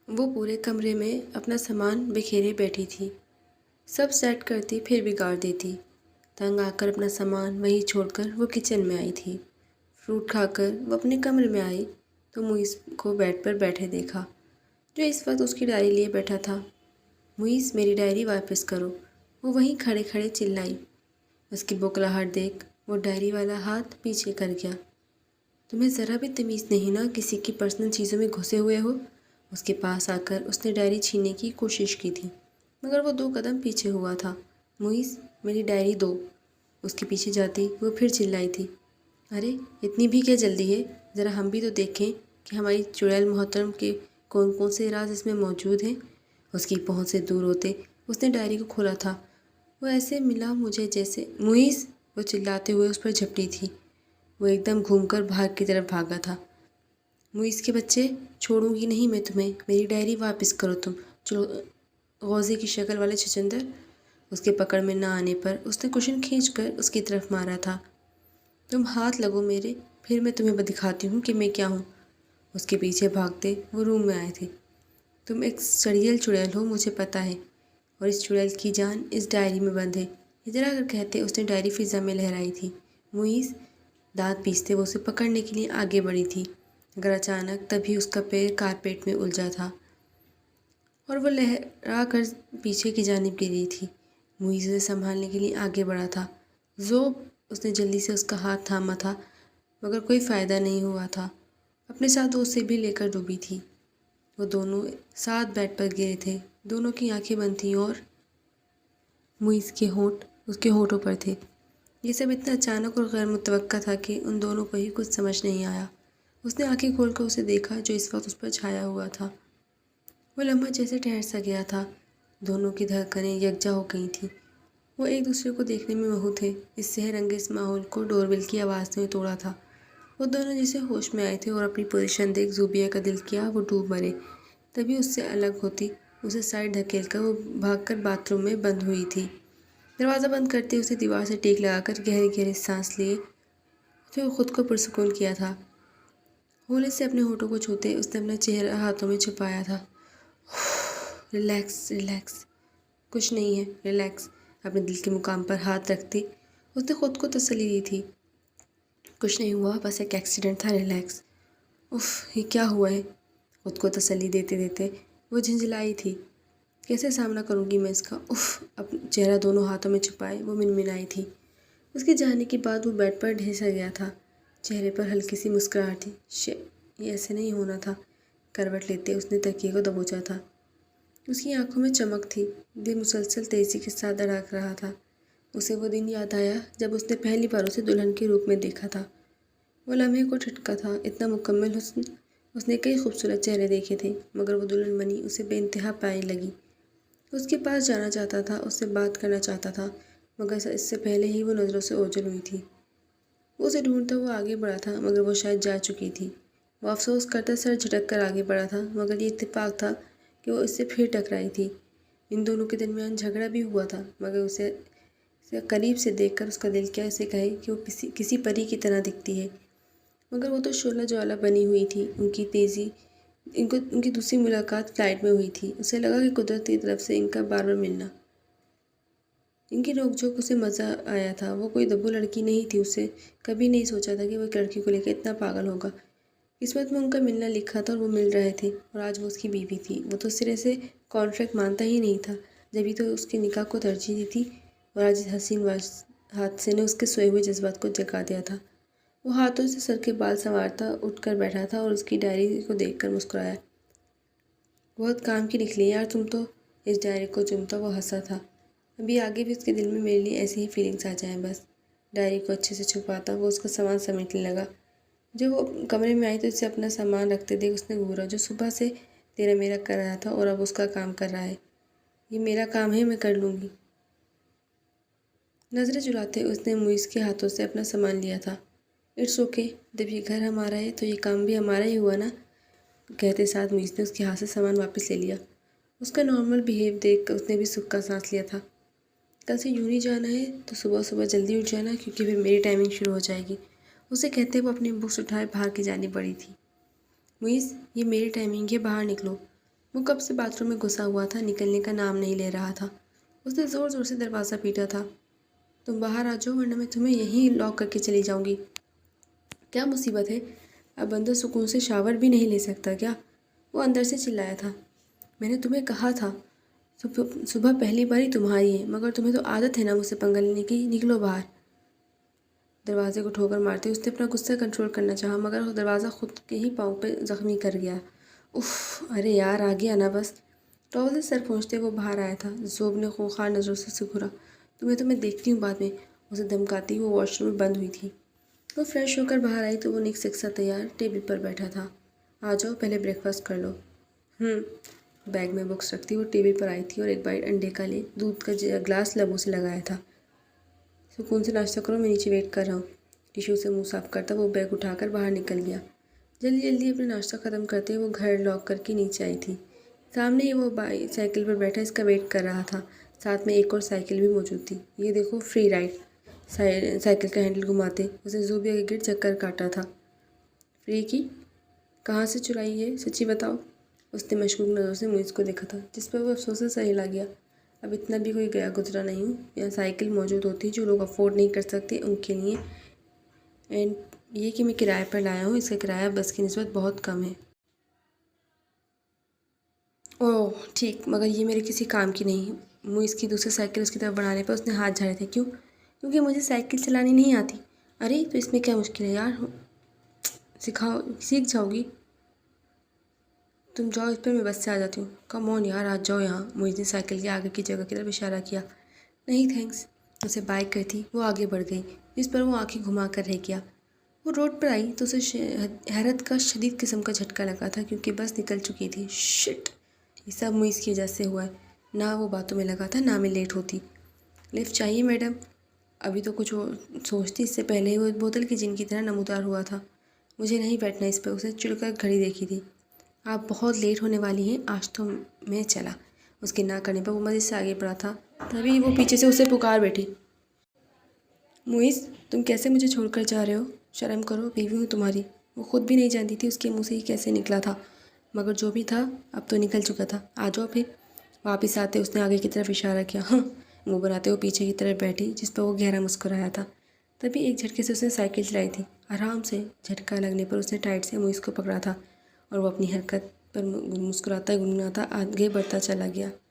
وہ پورے کمرے میں اپنا سامان بکھیرے بیٹھی تھی، سب سیٹ کرتی پھر بگاڑ دیتی۔ تنگ آ کر اپنا سامان وہیں چھوڑ کر وہ کچن میں آئی تھی۔ فروٹ کھا کر وہ اپنے کمرے میں آئی تو معیز کو بیڈ پر بیٹھے دیکھا، جو اس وقت اس کی ڈائری لیے بیٹھا تھا۔ معیز، میری ڈائری واپس کرو، وہ وہیں کھڑے کھڑے چلائی۔ اس کی بوکھلاہٹ دیکھ وہ ڈائری والا ہاتھ پیچھے کر گیا۔ تمہیں ذرا بھی تمیز نہیں نا، کسی کی پرسنل چیزوں میں گھسے ہوئے ہو۔ اس کے پاس آ کر اس نے ڈائری چھیننے کی کوشش کی تھی، مگر وہ 2 قدم پیچھے ہوا تھا۔ معیز، میری ڈائری دو۔ اس کے پیچھے جاتی وہ پھر چلائی تھی، ارے اتنی بھی کیا جلدی ہے، ذرا ہم بھی تو دیکھیں کہ ہماری چڑیل محترم کے کون کون سے راز اس میں موجود ہیں۔ اس کی پہنچ سے دور ہوتے اس نے ڈائری کو کھولا تھا۔ وہ ایسے ملا مجھے جیسے معیز، وہ چلاتے ہوئے اس پر جھپٹی تھی۔ وہ ایک دم گھوم کر باہر کی طرف بھاگا تھا۔ معیز کے بچے، چھوڑوں گی نہیں میں تمہیں، میری ڈائری واپس کرو تم غوزے کی شکل والے چھچندر۔ اس کے پکڑ میں نہ آنے پر اس نے کشن کھینچ کر اس کی طرف مارا تھا۔ تم ہاتھ لگو میرے، پھر میں تمہیں دکھاتی ہوں کہ میں کیا ہوں۔ اس کے پیچھے بھاگتے وہ روم میں آئے تھے۔ تم ایک سڑیل چڑیل ہو، مجھے پتہ ہے، اور اس چڑیل کی جان اس ڈائری میں بند ہے، ادھر آ کر کہتے اس نے ڈائری فضا میں لہرائی تھی۔ معیز دانت پیستے وہ اسے پکڑنے کے لیے آگے بڑھی تھی، مگر اچانک تبھی اس کا پیر کارپیٹ میں الجھا تھا اور وہ لہرا کر پیچھے کی جانب گری تھی۔ معیز اسے سنبھالنے کے لیے آگے بڑھا تھا۔ زوب، اس نے جلدی سے اس کا ہاتھ تھاما تھا، مگر کوئی فائدہ نہیں ہوا تھا۔ اپنے ساتھ وہ اسے بھی لے کر ڈوبی تھی۔ وہ دونوں ساتھ بیڈ پر گرے تھے، دونوں کی آنکھیں بند تھیں اور معیز کے ہونٹ اس کے ہونٹوں پر تھے۔ یہ سب اتنا اچانک اور غیر متوقع تھا کہ ان دونوں کو ہی کچھ سمجھ نہیں آیا۔ اس نے آنکھیں کھول کر اسے دیکھا جو اس وقت اس پر چھایا ہوا تھا۔ وہ لمحہ جیسے ٹھہر سا گیا تھا، دونوں کی دھڑکنیں یکجا ہو گئی تھیں۔ وہ ایک دوسرے کو دیکھنے میں مہو تھے۔ اس سحر انگیز ماحول کو ڈور بیل کی آواز نے توڑا تھا۔ وہ دونوں جیسے ہوش میں آئے تھے اور اپنی پوزیشن دیکھ زوبیہ کا دل کیا وہ ڈوب مرے۔ تبھی اس سے الگ ہوتی اسے سائڈ دھکیل کر وہ بھاگ کر باتھ روم میں بند ہوئی تھی۔ دروازہ بند کرتے اسے دیوار سے ٹیک لگا کر گہرے گہرے سانس لیے پھر خود کو پرسکون کیا تھا۔ ہولے سے اپنے ہونٹوں کو چھوتے اس نے اپنا چہرہ ہاتھوں میں چھپایا تھا۔ ریلیکس ریلیکس، کچھ نہیں ہے، ریلیکس۔ اپنے دل کے مقام پر ہاتھ رکھتی اس نے خود کو تسلی دی تھی۔ کچھ نہیں ہوا، بس ایک ایکسیڈنٹ تھا، ریلیکس۔ اف، یہ کیا ہوا ہے؟ خود کو تسلی دیتے دیتے وہ جھنجھلائی تھی۔ کیسے سامنا کروں گی میں اس کا؟ اف، اپنا چہرہ دونوں ہاتھوں میں چھپائے وہ منمنائی تھی۔ اس کے جانے کے بعد وہ بیڈ پر ڈھسا گیا تھا، چہرے پر ہلکی سی مسکراہٹ تھی۔ یہ ایسے نہیں ہونا تھا۔ کروٹ لیتے اس نے تکیے کو دبوچا تھا۔ اس کی آنکھوں میں چمک تھی، دل مسلسل تیزی کے ساتھ دھڑک رہا تھا۔ اسے وہ دن یاد آیا جب اس نے پہلی بار اسے دلہن کے روپ میں دیکھا تھا۔ وہ لمحے کو ٹھٹکا تھا، اتنا مکمل حسن اس نے کئی خوبصورت چہرے دیکھے تھے، مگر وہ دلہن بنی اسے بے انتہا پیاری لگی۔ اس کے پاس جانا چاہتا تھا، اس سے بات کرنا چاہتا تھا، مگر اس سے پہلے ہی وہ نظروں سے اوجھل ہوئی تھی۔ وہ اسے ڈھونڈتا ہوا آگے بڑھا تھا، مگر وہ شاید جا چکی تھی۔ وہ افسوس کرتا سر جھٹک کر آگے بڑھا تھا، مگر یہ اتفاق تھا کہ وہ اس سے پھر ٹکرائی تھی۔ ان دونوں کے درمیان جھگڑا بھی ہوا تھا، مگر اسے قریب سے دیکھ کر اس کا دل کیا اسے کہے کہ وہ کسی پری کی طرح دکھتی ہے، مگر وہ تو شعلہ جوالا بنی ہوئی تھی۔ ان کی دوسری ملاقات فلائٹ میں ہوئی تھی۔ اسے لگا کہ قدرت کی طرف سے ان کا بار بار ملنا، ان کی روک جھوک اسے مزہ آیا تھا۔ وہ کوئی دبو لڑکی نہیں تھی، اسے کبھی نہیں سوچا تھا کہ وہ ایک لڑکی کو لے کر اتنا پاگل ہوگا۔ قسمت میں ان کا ملنا لکھا تھا اور وہ مل رہے تھے، اور آج وہ اس کی بیوی تھی۔ وہ تو سرے سے کانٹریکٹ مانتا ہی نہیں تھا، جبھی تو اس کے نکاح کو ترجیح دی تھی، اور آج اس حسین حادثے نے اس کے سوئے ہوئے جذبات کو جگا دیا تھا۔ وہ ہاتھوں سے سر کے بال سنوارتا اٹھ کر بیٹھا تھا اور اس کی ڈائری کو دیکھ کر مسکرایا۔ بہت کام کی نکلی یار تم تو۔ اس ڈائری کو چومتا وہ ہنسا تھا۔ ابھی آگے بھی اس کے دل میں میرے لیے ایسی ہی فیلنگس آ جائیں بس۔ ڈائری کو اچھے سے چھپاتا وہ اس کا سامان سمیٹنے لگا۔ جب وہ کمرے میں آئی تو اسے اپنا سامان رکھتے دیکھ اس نے گھورا، جو صبح سے تیرا میرا کر رہا تھا اور اب اس کا کام کر رہا ہے۔ یہ میرا کام ہے، میں کر لوں گی۔ نظریں چراتے اس نے معیز کے ہاتھوں سے اپنا سامان لیا تھا۔ اٹس اوکے، جب یہ گھر ہمارا ہے تو یہ کام بھی ہمارا ہی ہوا نا، کہتے ساتھ معیز نے اس کے ہاتھ سے سامان واپس لے لیا۔ اس کا نارمل بیہیو دیکھ کر اس نے بھی سکھ کا سانس لیا تھا۔ کل سے یوں نہیں جانا ہے تو صبح صبح جلدی اٹھ جانا، کیونکہ پھر میری ٹائمنگ شروع ہو جائے گی۔ اسے کہتے وہ اپنی بکس اٹھائے باہر کی جانب بڑھی تھی۔ معیز، یہ میری ٹائمنگ ہے، باہر نکلو۔ وہ کب سے باتھ روم میں گھسا ہوا تھا، نکلنے کا نام نہیں لے رہا تھا۔ اس نے زور زور سے دروازہ پیٹا تھا۔ تم باہر آ جاؤ ورنہ میں تمہیں یہیں لاک کر کے چلی جاؤں گی۔ کیا مصیبت ہے؟ اب بندہ سکون سے شاور بھی نہیں لے سکتا کیا؟ وہ اندر سے چلایا تھا۔ میں نے تمہیں کہا تھا صبح پہلی باری تمہاری ہے، مگر تمہیں تو عادت ہے نا مجھ سے پنگا لینے کی۔ نکلو باہر۔ دروازے کو ٹھوکر مارتے اس نے اپنا غصہ کنٹرول کرنا چاہا، مگر دروازہ خود کے ہی پاؤں پہ زخمی کر گیا۔ اف، ارے یار آ گیا نا بس۔ ٹاول سے سر پہنچتے وہ باہر آیا تھا۔ زوب نے خوخار نظروں سے گھورا۔ تمہیں تو میں دیکھتی ہوں بعد میں، اسے دھمکاتی وہ واش روم میں بند ہوئی تھی۔ وہ فریش ہو کر باہر آئی تو وہ نیک سکسا تیار ٹیبل پر بیٹھا تھا۔ آ جاؤ پہلے بریک فاسٹ کر لو۔ بیگ میں بکس رکھتی وہ ٹیبل پر آئی تھی اور ایک بائٹ انڈے کا لے دودھ کا گلاس لبوں سے لگایا تھا۔ سکون سے ناشتہ کرو، میں نیچے ویٹ کر رہا ہوں۔ ٹیشو سے منہ صاف کرتا وہ بیگ اٹھا کر باہر نکل گیا۔ جلدی جلدی اپنا ناشتہ ختم کرتے وہ گھر لاک کر کے نیچے آئی تھی۔ سامنے ہی وہ سائیکل پر بیٹھا اس کا ویٹ کر رہا تھا۔ ساتھ میں ایک اور سائیکل بھی موجود تھی۔ یہ دیکھو فری رائڈ۔ سائیکل کا ہینڈل گھماتے اسے زوبیا کے گرد چکر کاٹا تھا۔ فری کی؟ کہاں سے چرائی ہے سچی بتاؤ؟ اس نے مشکوک نظروں سے موئز کو دیکھا تھا، جس پر وہ افسوس سے سر ہلا گیا۔ اب اتنا بھی کوئی گیا گزرا نہیں ہوں۔ یہاں سائیکل موجود ہوتی جو لوگ افورڈ نہیں کر سکتے ان کے لیے، اینڈ یہ کہ میں کرائے پر لایا ہوں، اس کا کرایہ بس کی نسبت بہت کم ہے۔ اوہ ٹھیک، مگر یہ میرے کسی کام کی نہیں۔ موئز کی دوسری سائیکل اس کی طرف بڑھانے پر اس نے ہاتھ جھاڑے تھے۔ کیوں؟ کیونکہ مجھے سائیکل چلانی نہیں آتی۔ ارے تو اس میں کیا مشکل ہے یار، سیکھ جاؤ گی۔ تم جاؤ اس پر، میں بس سے آ جاتی ہوں۔ کم آن یار، آ جاؤ یہاں۔ موئز نے سائیکل کے آگے کی جگہ کی طرف اشارہ کیا۔ نہیں تھینکس، اسے بائے کرتی وہ آگے بڑھ گئی، جس پر وہ آنکھیں گھما کر رہ گیا۔ وہ روڈ پر آئی تو اسے حیرت کا شدید قسم کا جھٹکا لگا تھا، کیونکہ بس نکل چکی تھی۔ شٹ، یہ سب موئز کی وجہ سے ہوا ہے۔ نہ وہ باتوں میں لگا تھا، نہ میں لیٹ ہوتی۔ لفٹ چاہیے میڈم؟ ابھی تو کچھ سوچتی اس سے پہلے ہی وہ بوتل کی جن کی طرح نمودار ہوا تھا۔ مجھے نہیں بیٹھنا اس پہ، اسے چڑ کر گھڑی دیکھی تھی۔ آپ بہت لیٹ ہونے والی ہیں، آج تو میں چلا۔ اس کے نہ کرنے پر وہ مزید سے آگے بڑھا تھا، تبھی وہ پیچھے سے اسے پکار بیٹھی۔ موئز، تم کیسے مجھے چھوڑ کر جا رہے ہو؟ شرم کرو، بیوی ہوں تمہاری۔ وہ خود بھی نہیں جانتی تھی اس کے منہ سے ہی کیسے نکلا تھا، مگر جو بھی تھا اب تو نکل چکا تھا۔ آ جاؤ پھر۔ واپس آتے اس نے آگے کی طرف اشارہ کیا۔ منہ بناتے وہ پیچھے کی طرف بیٹھی، جس پر وہ گہرا مسکرایا تھا۔ تبھی ایک جھٹکے سے اس نے سائیکل چلائی تھی، آرام سے۔ جھٹکا لگنے پر اس نے ٹائٹ سے موئز کو پکڑا تھا اور وہ اپنی حرکت پر مسکراتا گنگناتا آگے بڑھتا چلا گیا۔